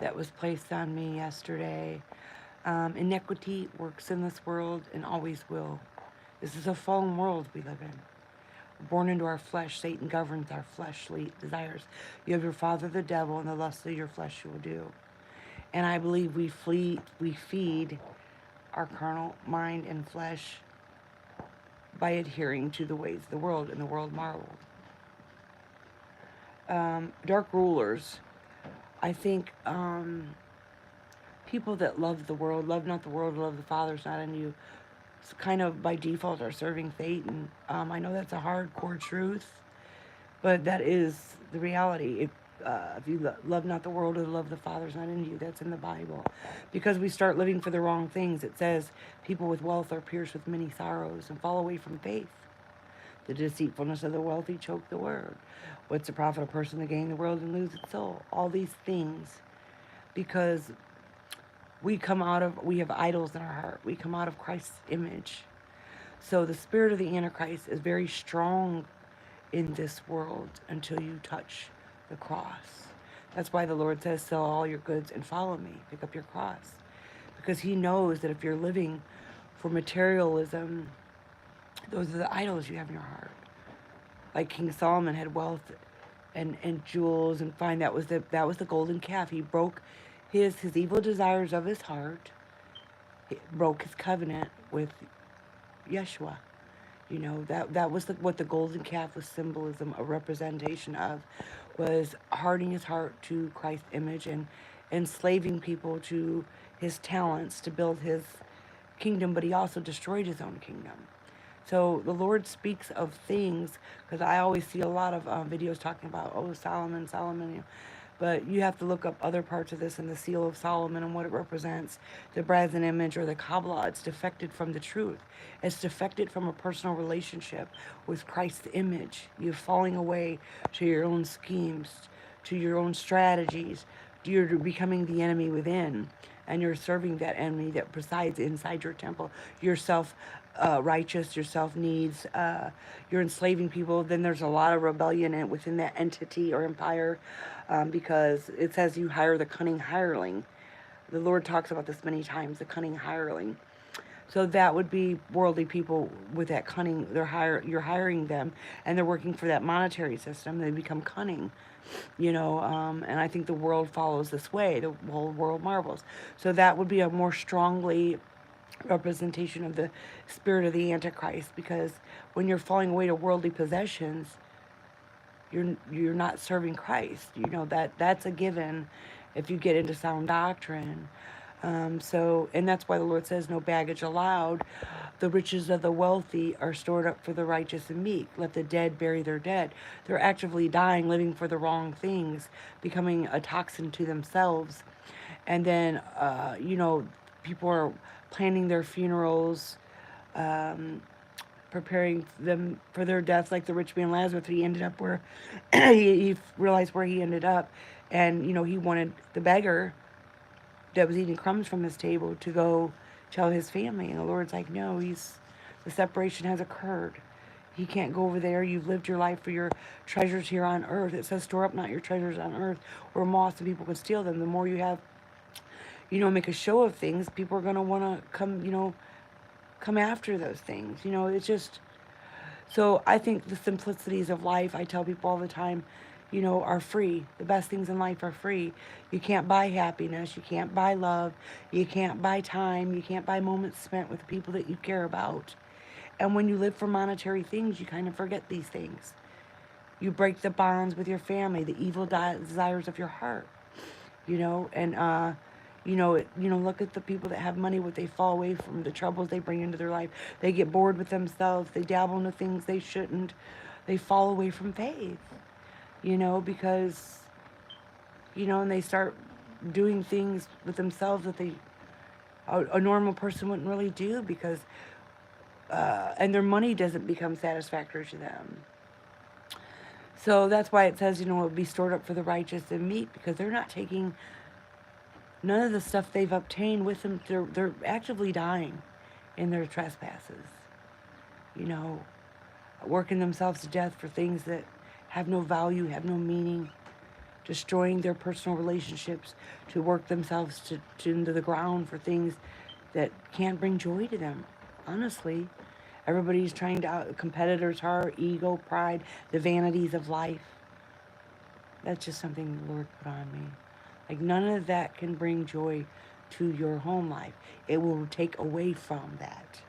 that was placed on me yesterday. Iniquity works in this world and always will. This is a fallen world we live in. Born into our flesh, Satan governs our fleshly desires. You have your father, the devil, and the lust of your flesh you will do. And I believe we feed our carnal mind and flesh by adhering to the ways of the world, and the world marveled. Dark rulers. I think people that love the world, love not the world, love the Father is not in you, kind of by default are serving Satan. I know that's a hardcore truth, but that is the reality. If you love not the world or love the Father is not in you, that's in the Bible. Because we start living for the wrong things. It says people with wealth are pierced with many sorrows and fall away from faith. The deceitfulness of the wealthy choke the word. What's the profit of a person to gain the world and lose its soul? All these things, because we have idols in our heart. We come out of Christ's image. So the spirit of the Antichrist is very strong in this world until you touch the cross. That's why the Lord says, sell all your goods and follow me. Pick up your cross. Because he knows that if you're living for materialism, those are the idols you have in your heart. Like King Solomon had wealth and jewels and fine. That was the golden calf. He broke his evil desires of his heart. He broke his covenant with Yeshua. That was what the golden calf was symbolism, a representation of, was hardening his heart to Christ's image and enslaving people to his talents to build his kingdom, but he also destroyed his own kingdom. So the Lord speaks of things, because I always see a lot of videos talking about, oh, Solomon. But you have to look up other parts of this and the seal of Solomon and what it represents. The brazen image or the Kabbalah, it's defected from the truth. It's defected from a personal relationship with Christ's image. You're falling away to your own schemes, to your own strategies. You're becoming the enemy within, and you're serving that enemy that presides inside your temple. You're righteous, your self needs, you're enslaving people. Then there's a lot of rebellion within that entity or empire, because it says you hire the cunning hireling. The Lord talks about this many times, the cunning hireling. So that would be worldly people with that cunning. You're hiring them, and they're working for that monetary system. They become cunning, and I think the world follows this way. The whole world marvels. So that would be a more strongly representation of the spirit of the Antichrist, because when you're falling away to worldly possessions, you're not serving Christ. That's a given if you get into sound doctrine. And that's why the Lord says, no baggage allowed. The riches of the wealthy are stored up for the righteous and meek. Let the dead bury their dead. They're actively dying, living for the wrong things, becoming a toxin to themselves. And then, people are planning their funerals, um, preparing them for their deaths, like the rich man Lazarus. He ended up where he realized where he ended up, and he wanted the beggar that was eating crumbs from his table to go tell his family, and the Lord's like, no, the separation has occurred. He can't go over there. You've lived your life for your treasures here on earth. It says, store up not your treasures on earth, where moths and people can steal them. The more you have, make a show of things, people are going to want to come after those things. It's just, so I think the simplicities of life, I tell people all the time, are free. The best things in life are free. You can't buy happiness. You can't buy love. You can't buy time. You can't buy moments spent with the people that you care about. And when you live for monetary things, you kind of forget these things. You break the bonds with your family, the evil desires of your heart, and look at the people that have money, what they fall away from, the troubles they bring into their life. They get bored with themselves. They dabble into things they shouldn't. They fall away from faith, because, and they start doing things with themselves that a normal person wouldn't really do, because, and their money doesn't become satisfactory to them. So that's why it says, it would be stored up for the righteous and meek, because they're not taking none of the stuff they've obtained with them. They're actively dying in their trespasses, you know, working themselves to death for things that have no value, have no meaning. destroying their personal relationships to work themselves into the ground for things that can't bring joy to them. Honestly, everybody's trying to competitors, heart, ego, pride, the vanities of life. That's just something the Lord put on me. Like, none of that can bring joy to your home life. It will take away from that.